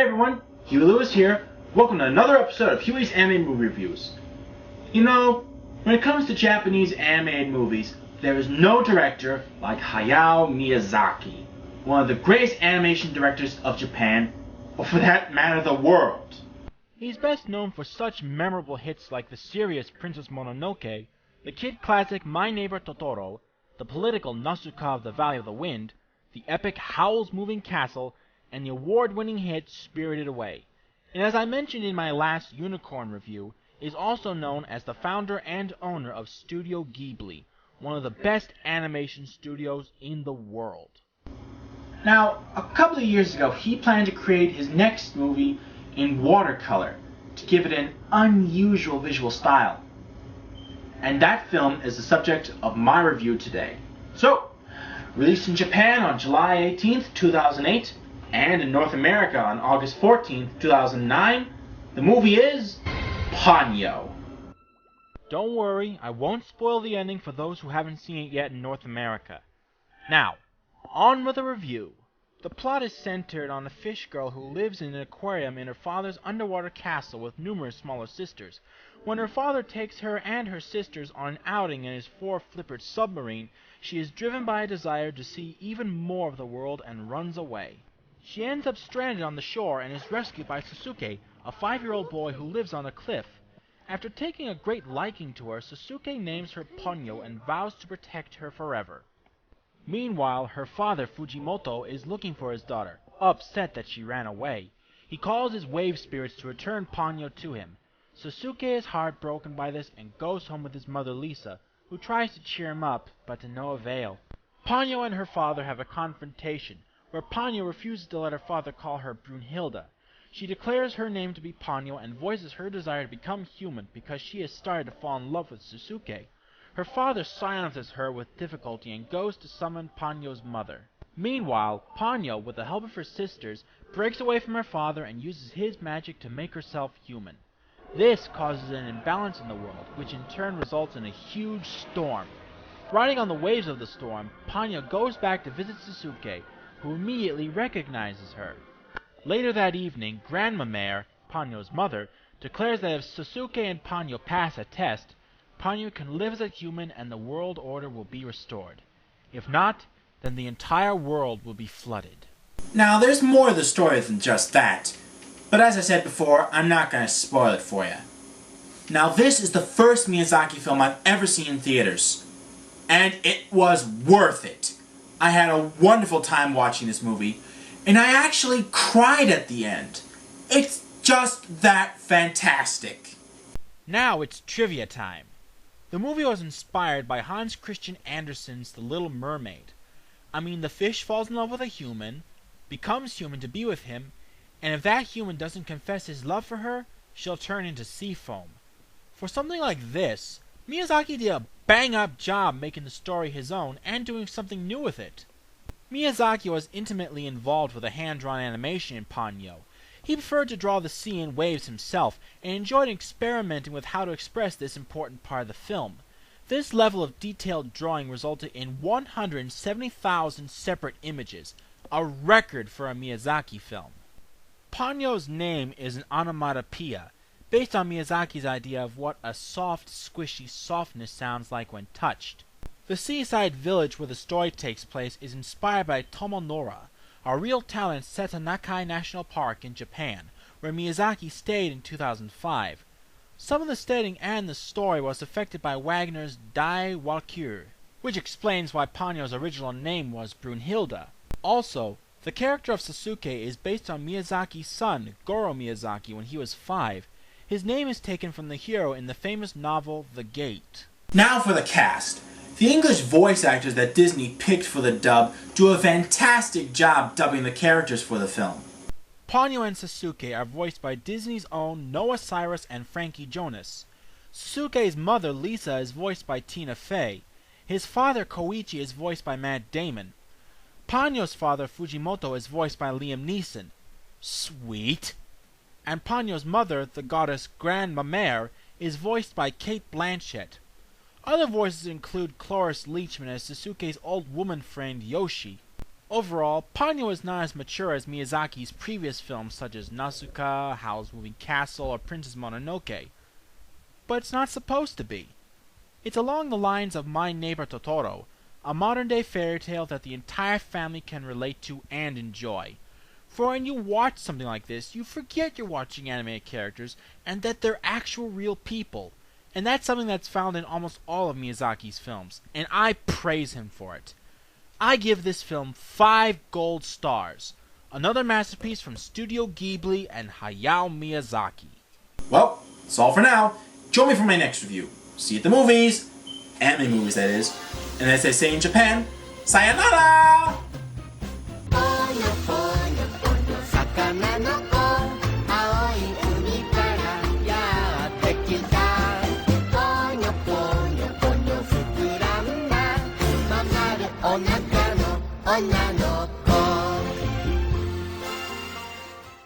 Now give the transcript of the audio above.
Hey everyone, Huey Lewis here. Welcome to another episode of Huey's Anime Movie Reviews. You know, when it comes to Japanese animated movies, there is no director like Hayao Miyazaki, one of the greatest animation directors of Japan, or for that matter the world. He's best known for such memorable hits like the serious Princess Mononoke, the kid classic My Neighbor Totoro, the political Nasuka of the Valley of the Wind, the epic Howl's Moving Castle, and the award-winning hit Spirited Away. And as I mentioned in my last Unicorn review, is also known as the founder and owner of Studio Ghibli, one of the best animation studios in the world. Now, a couple of years ago, he planned to create his next movie in watercolor to give it an unusual visual style. And that film is the subject of my review today. So, released in Japan on July 18th, 2008, and in North America on August 14th, 2009, the movie is Ponyo. Don't worry, I won't spoil the ending for those who haven't seen it yet in North America. Now, on with the review. The plot is centered on a fish girl who lives in an aquarium in her father's underwater castle with numerous smaller sisters. When her father takes her and her sisters on an outing in his four-flippered submarine, she is driven by a desire to see even more of the world and runs away. She ends up stranded on the shore and is rescued by Sasuke, a 5-year-old boy who lives on a cliff. After taking a great liking to her, Sasuke names her Ponyo and vows to protect her forever. Meanwhile, her father Fujimoto is looking for his daughter, upset that she ran away. He calls his wave spirits to return Ponyo to him. Sasuke is heartbroken by this and goes home with his mother Lisa, who tries to cheer him up, but to no avail. Ponyo and her father have a confrontation, where Ponyo refuses to let her father call her Brunhilde. She declares her name to be Ponyo and voices her desire to become human because she has started to fall in love with Sasuke. Her father silences her with difficulty and goes to summon Ponyo's mother. Meanwhile, Ponyo, with the help of her sisters, breaks away from her father and uses his magic to make herself human. This causes an imbalance in the world, which in turn results in a huge storm. Riding on the waves of the storm, Ponyo goes back to visit Sasuke, who immediately recognizes her. Later that evening, Grandma Mare, Ponyo's mother, declares that if Sasuke and Ponyo pass a test, Ponyo can live as a human and the world order will be restored. If not, then the entire world will be flooded. Now, there's more to the story than just that, but as I said before, I'm not going to spoil it for you. Now, this is the first Miyazaki film I've ever seen in theaters, and it was worth it. I had a wonderful time watching this movie, and I actually cried at the end. It's just that fantastic. Now it's trivia time. The movie was inspired by Hans Christian Andersen's The Little Mermaid. I mean, the fish falls in love with a human, becomes human to be with him, and if that human doesn't confess his love for her, she'll turn into sea foam. For something like this, Miyazaki did a bang-up job making the story his own and doing something new with it. Miyazaki was intimately involved with the hand-drawn animation in Ponyo. He preferred to draw the sea and waves himself, and enjoyed experimenting with how to express this important part of the film. This level of detailed drawing resulted in 170,000 separate images, a record for a Miyazaki film. Ponyo's name is an onomatopoeia, based on Miyazaki's idea of what a soft, squishy softness sounds like when touched. The seaside village where the story takes place is inspired by Tomonora, a real town in Setanakai National Park in Japan, where Miyazaki stayed in 2005. Some of the setting and the story was affected by Wagner's Die Walküre, which explains why Ponyo's original name was Brunhilde. Also, the character of Sasuke is based on Miyazaki's son, Goro Miyazaki, when he was 5. His name is taken from the hero in the famous novel The Gate. Now for the cast. The English voice actors that Disney picked for the dub do a fantastic job dubbing the characters for the film. Ponyo and Sasuke are voiced by Disney's own Noah Cyrus and Frankie Jonas. Sasuke's mother Lisa is voiced by Tina Fey. His father Koichi is voiced by Matt Damon. Ponyo's father Fujimoto is voiced by Liam Neeson. Sweet! And Ponyo's mother, the goddess Grandma Mare, is voiced by Cate Blanchett. Other voices include Cloris Leachman as Sasuke's old woman friend Yoshi. Overall, Ponyo is not as mature as Miyazaki's previous films such as Nausicaa, Howl's Moving Castle, or Princess Mononoke. But it's not supposed to be. It's along the lines of My Neighbor Totoro, a modern-day fairy tale that the entire family can relate to and enjoy. For when you watch something like this, you forget you're watching animated characters and that they're actual real people. And that's something that's found in almost all of Miyazaki's films, and I praise him for it. I give this film 5 gold stars. Another masterpiece from Studio Ghibli and Hayao Miyazaki. Well, that's all for now. Join me for my next review. See you at the movies. Anime movies, that is. And as they say in Japan, sayonara!